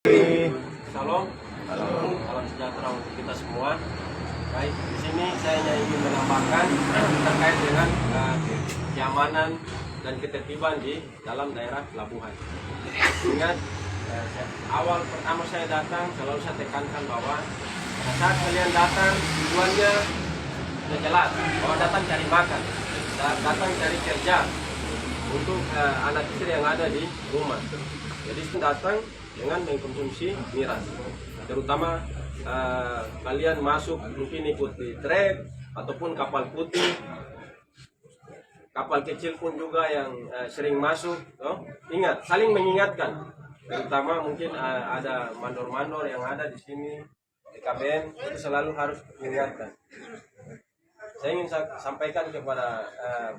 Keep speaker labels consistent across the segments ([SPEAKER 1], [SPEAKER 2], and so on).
[SPEAKER 1] Shalom, salam sejahtera untuk kita semua. Baik, di sini saya ingin menambahkan terkait dengan keamanan dan ketertiban di dalam daerah pelabuhan. Ingat, awal pertama saya datang selalu saya tekankan bahwa pada saat kalian datang tujuannya sudah jelas, bahwa datang cari makan, datang cari kerja untuk anak istri yang ada di rumah. Jadi datang dengan mengkonsumsi miras, terutama kalian masuk mungkin ikuti trek ataupun kapal putih, kapal kecil pun juga yang sering masuk. Ingat, saling mengingatkan, terutama mungkin ada mandor-mandor yang ada di sini, TKBM itu selalu harus mengingatkan. Saya ingin sampaikan kepada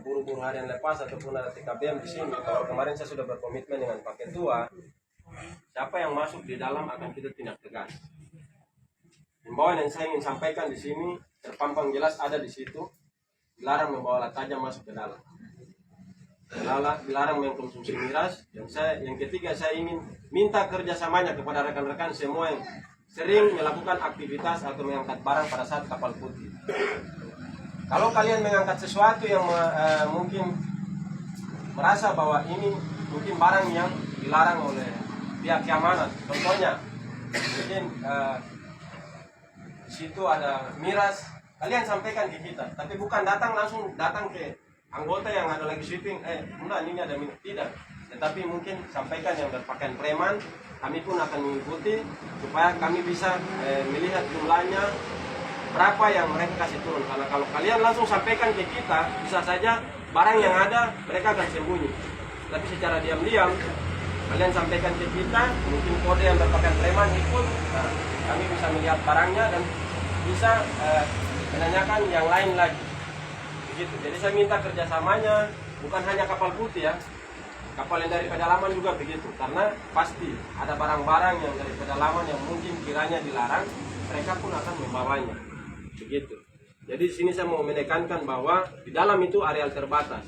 [SPEAKER 1] buruh-buruh harian lepas ataupun ada TKBM di sini, kalau kemarin saya sudah berkomitmen dengan Pak Ketua, siapa yang masuk di dalam akan kita tindak tegas. Himbauan yang saya ingin sampaikan di sini terpampang jelas ada di situ, dilarang membawa alat tajam masuk ke dalam, dilarang mengkonsumsi miras. Yang ketiga, saya ingin minta kerjasamanya kepada rekan-rekan semua yang sering melakukan aktivitas atau mengangkat barang pada saat kapal putih. Kalau kalian mengangkat sesuatu yang mungkin merasa bahwa ini mungkin barang yang dilarang oleh pihak keamanan, contohnya mungkin di situ ada miras, kalian sampaikan ke kita, tapi bukan langsung datang ke anggota yang ada lagi sweeping, enggak, ini ada miras, tidak, tetapi mungkin sampaikan yang berpakaian preman, kami pun akan mengikuti supaya kami bisa melihat jumlahnya berapa yang mereka kasih turun. Karena kalau kalian langsung sampaikan ke kita, bisa saja barang yang ada mereka akan sembunyi, tapi secara diam-diam kalian sampaikan ke kita, mungkin kode yang berpakaian preman ikut, kami bisa melihat barangnya dan bisa menanyakan yang lain lagi. Begitu. Jadi saya minta kerjasamanya, bukan hanya kapal putih ya, kapal yang dari pedalaman juga begitu. Karena pasti ada barang-barang yang dari pedalaman yang mungkin kiranya dilarang, mereka pun akan membawanya. Begitu. Jadi di sini saya mau menekankan bahwa di dalam itu areal terbatas.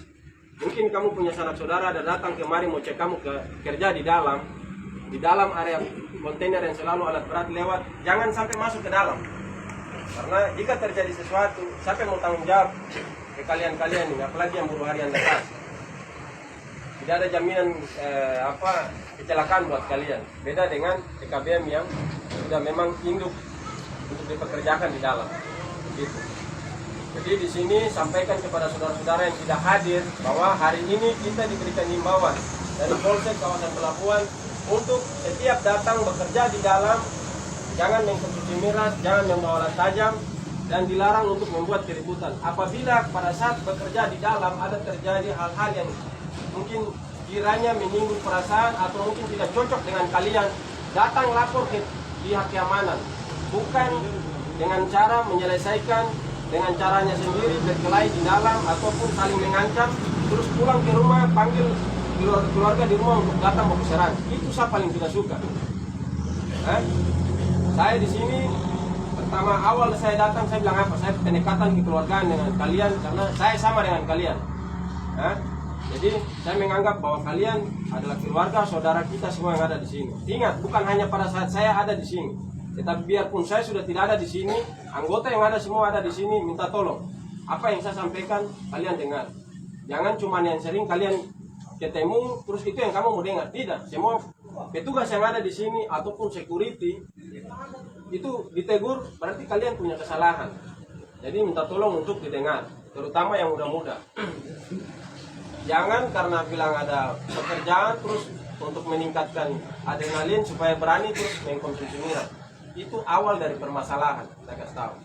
[SPEAKER 1] Mungkin kamu punya sanak saudara dan datang kemari mau cek kamu kerja di dalam area kontainer yang selalu alat berat lewat, jangan sampai masuk ke dalam. Karena jika terjadi sesuatu, siapa yang mau tanggung jawab ke kalian ini, apalagi yang buruh harian lepas. Tidak ada jaminan kecelakaan buat kalian. Beda dengan TKBM yang sudah memang induk untuk dipekerjakan di dalam. Begitu. Jadi di sini sampaikan kepada saudara-saudara yang tidak hadir bahwa hari ini kita diberikan himbauan dari Polsek kawasan pelabuhan untuk setiap datang bekerja di dalam jangan mengkonsumsi miras, jangan membawa alat tajam, dan dilarang untuk membuat keributan. Apabila pada saat bekerja di dalam ada terjadi hal-hal yang mungkin kiranya menyinggung perasaan atau mungkin tidak cocok dengan kalian, datang lapor ke pihak keamanan, bukan dengan cara menyelesaikan dengan caranya sendiri, berkelahi di dalam ataupun saling mengancam, terus pulang ke rumah panggil keluarga di rumah untuk datang baku serang. Itu saya paling tidak suka. Saya di sini pertama awal saya datang saya bilang apa? Saya pendekatan kekeluargaan dengan kalian karena saya sama dengan kalian. Jadi saya menganggap bahwa kalian adalah keluarga, saudara kita semua yang ada di sini. Ingat, bukan hanya pada saat saya ada di sini, tetapi biarpun saya sudah tidak ada di sini, anggota yang ada semua ada di sini, minta tolong. Apa yang saya sampaikan, kalian dengar. Jangan cuma yang sering kalian ketemu, terus itu yang kamu mau dengar. Tidak, semua petugas yang ada di sini, ataupun security, itu ditegur, berarti kalian punya kesalahan. Jadi minta tolong untuk didengar, terutama yang muda-muda. Jangan karena bilang ada pekerjaan, terus untuk meningkatkan adrenalin supaya berani terus mengkonsumsi miras. Itu awal dari permasalahan, saya kasih tahu.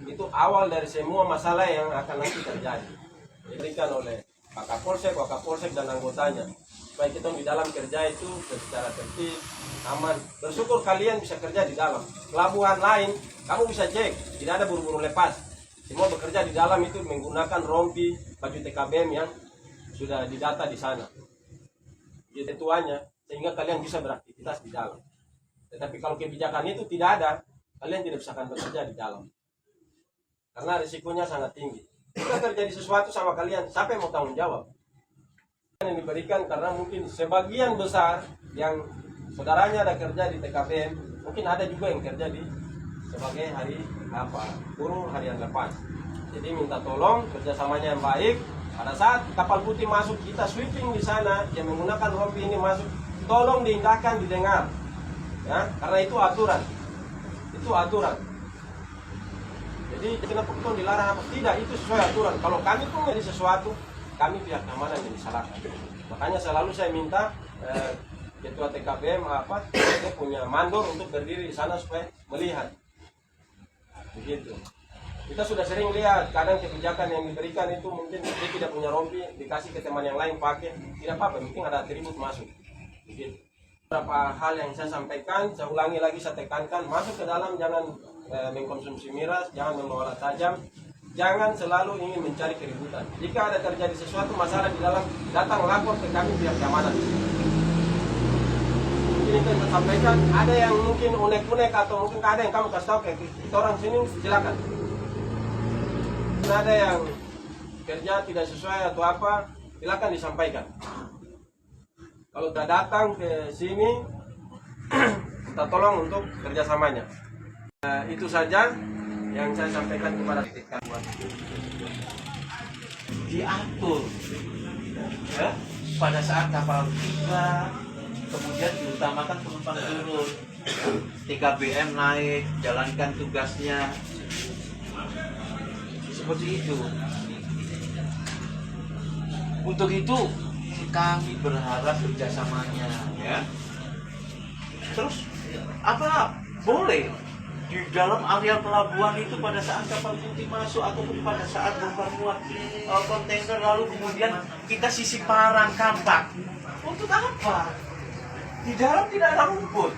[SPEAKER 1] Itu awal dari semua masalah yang akan nanti terjadi. Diberikan oleh Pak Kapolsek, Wakapolsek dan anggotanya. Supaya kita di dalam kerja itu secara tertib, aman. Bersyukur kalian bisa kerja di dalam. Pelabuhan lain, kamu bisa cek, tidak ada buru-buru lepas. Semua bekerja di dalam itu menggunakan rompi, baju TKBM yang sudah didata di sana. Jadi tuanya, sehingga kalian bisa beraktivitas di dalam. Tetapi kalau kebijakan itu tidak ada, kalian tidak bisa akan bekerja di dalam. Karena risikonya sangat tinggi. Jika terjadi sesuatu sama kalian, siapa yang mau tanggung jawab? Yang diberikan karena mungkin sebagian besar yang saudaranya ada kerja di TKBM, mungkin ada juga yang kerja di sebagai hari buruh harian lepas. Jadi minta tolong kerjasamanya yang baik. Pada saat kapal putih masuk, kita sweeping di sana yang menggunakan rompi ini masuk, tolong diindahkan, didengar, ya, karena itu aturan. Itu aturan. Jadi kenapa kita dilarang apa? Tidak, itu sesuai aturan. Kalau kami pun jadi sesuatu, kami pihak keamanan yang disalahkan. Makanya selalu saya minta ketua TKBM dia punya mandor untuk berdiri di sana supaya melihat. Begitu. Kita sudah sering lihat kadang kebijakan yang diberikan itu mungkin dia tidak punya rompi, dikasih ke teman yang lain pakai, tidak apa-apa, penting ada atribut masuk. Begitu. Beberapa hal yang saya sampaikan, saya ulangi lagi, saya tekankan, masuk ke dalam jangan mengkonsumsi miras, jangan membawa alat tajam, jangan selalu ingin mencari keributan. Jika ada terjadi sesuatu masalah di dalam, datang lapor ke kami pihak keamanan. Mungkin itu yang saya sampaikan, ada yang mungkin unek-unek atau mungkin ada yang kamu kasih tahu kayak kita orang sini, silakan. Ada yang kerja tidak sesuai atau apa, silakan disampaikan. Kalau sudah datang ke sini, kita tolong untuk kerjasamanya. Itu saja yang saya sampaikan kepada kita.
[SPEAKER 2] Diatur, ya, pada saat kapal tiba, kemudian diutamakan penumpang turun, TKBM naik, jalankan tugasnya. Seperti itu. Untuk itu kami berharap kerjasamanya, ya. Terus apa boleh di dalam area pelabuhan itu pada saat kapal putih masuk ataupun pada saat bongkar muat kontainer lalu kemudian kita sisi parang kampak. Untuk apa? Di dalam tidak ada rumput.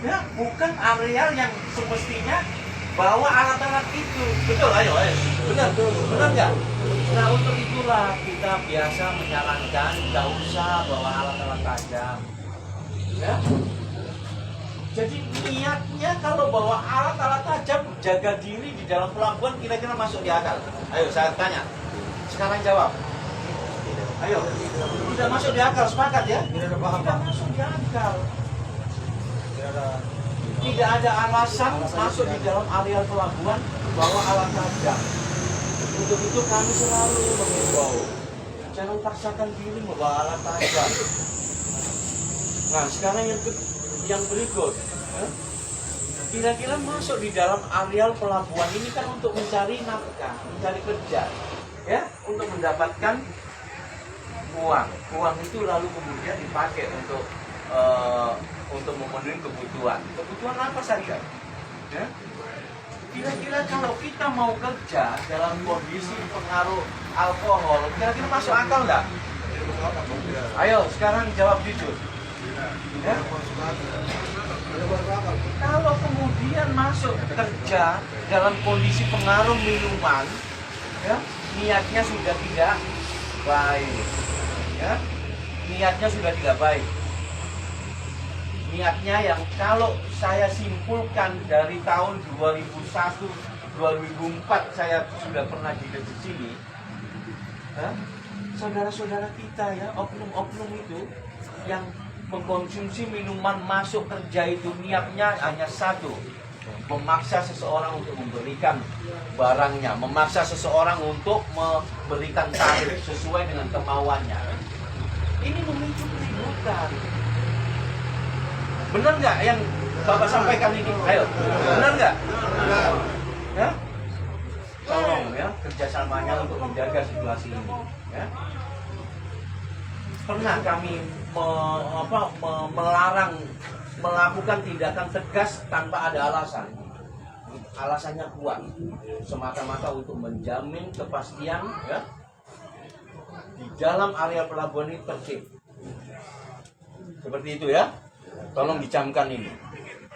[SPEAKER 2] Ya, bukan area yang semestinya bawa alat-alat itu. Betul, ayo. Benar nggak? Nah, untuk itulah kita biasa menyarankan tidak usah bawa alat-alat tajam. Ya. Jadi niatnya kalau bawa alat-alat tajam, jaga diri di dalam pelabuhan kira-kira masuk di akal. Ayo, saya tanya. Sekarang jawab. Ayo, tidak masuk di akal, sepakat ya? Tidak masuk di akal. Tidak ada alasan masuk di dalam area pelabuhan bawa alat tajam. Untuk itu kami selalu mengimbau, jangan paksakan diri membawa alat tajam. Nah, sekarang yang berikut, kira-kira masuk di dalam area pelabuhan ini kan untuk mencari nafkah, mencari kerja, ya, untuk mendapatkan uang. Uang itu lalu kemudian dipakai untuk memenuhi kebutuhan apa saja, ya. Kira-kira kalau kita mau kerja dalam kondisi pengaruh alkohol, kira-kira masuk akal nggak? Ayo sekarang jawab jujur, ya? Kalau kemudian masuk kerja dalam kondisi pengaruh minuman, ya, niatnya sudah tidak baik, ya, niatnya sudah tidak baik. Niatnya yang kalau saya simpulkan dari tahun 2001, 2004 saya sudah pernah di sini, saudara-saudara kita ya, oknum-oknum itu yang mengkonsumsi minuman masuk kerja itu niatnya hanya satu, memaksa seseorang untuk memberikan barangnya, memaksa seseorang untuk memberikan tarif sesuai dengan kemauannya. Ini memicu keributan. Benar nggak yang Bapak sampaikan ini? Ayo, benar nggak? Ya? Tolong ya kerjasamanya untuk menjaga situasi ini. Ya? Pernah kami melarang melakukan tindakan tegas tanpa ada alasan. Alasannya kuat, semata-mata untuk menjamin kepastian, ya, di dalam area pelabuhan ini tertib. Seperti itu ya. Tolong dicamkan ini.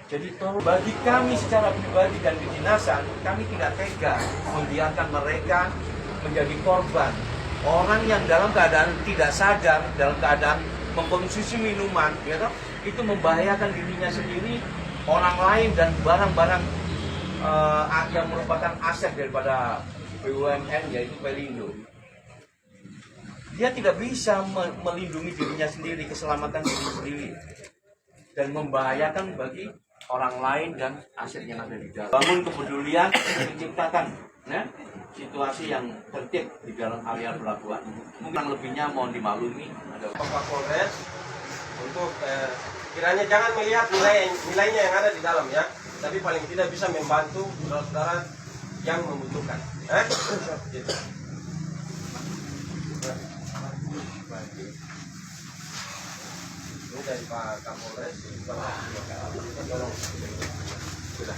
[SPEAKER 2] Jadi tolong, bagi kami secara pribadi dan kedinasan, kami tidak tega membiarkan mereka menjadi korban. Orang yang dalam keadaan tidak sadar, dalam keadaan mengkonsumsi minuman, ya, itu membahayakan dirinya sendiri, orang lain dan barang-barang yang merupakan aset daripada BUMN, yaitu Pelindo. Dia tidak bisa melindungi dirinya sendiri, keselamatan dirinya sendiri. dan membahayakan bagi orang lain dan aset yang ada di dalam. Bangun kepedulian, menciptakan ya, situasi yang tertib di dalam area pelabuhan. Mungkin yang lebihnya mohon dimaklumi. Ada
[SPEAKER 1] Pak Polres untuk kiranya jangan melihat nilainya yang ada di dalam ya, tapi paling tidak bisa membantu saudara-saudara yang membutuhkan. Gitu. Ini dari Pak Kapolres, tolong. Sudah.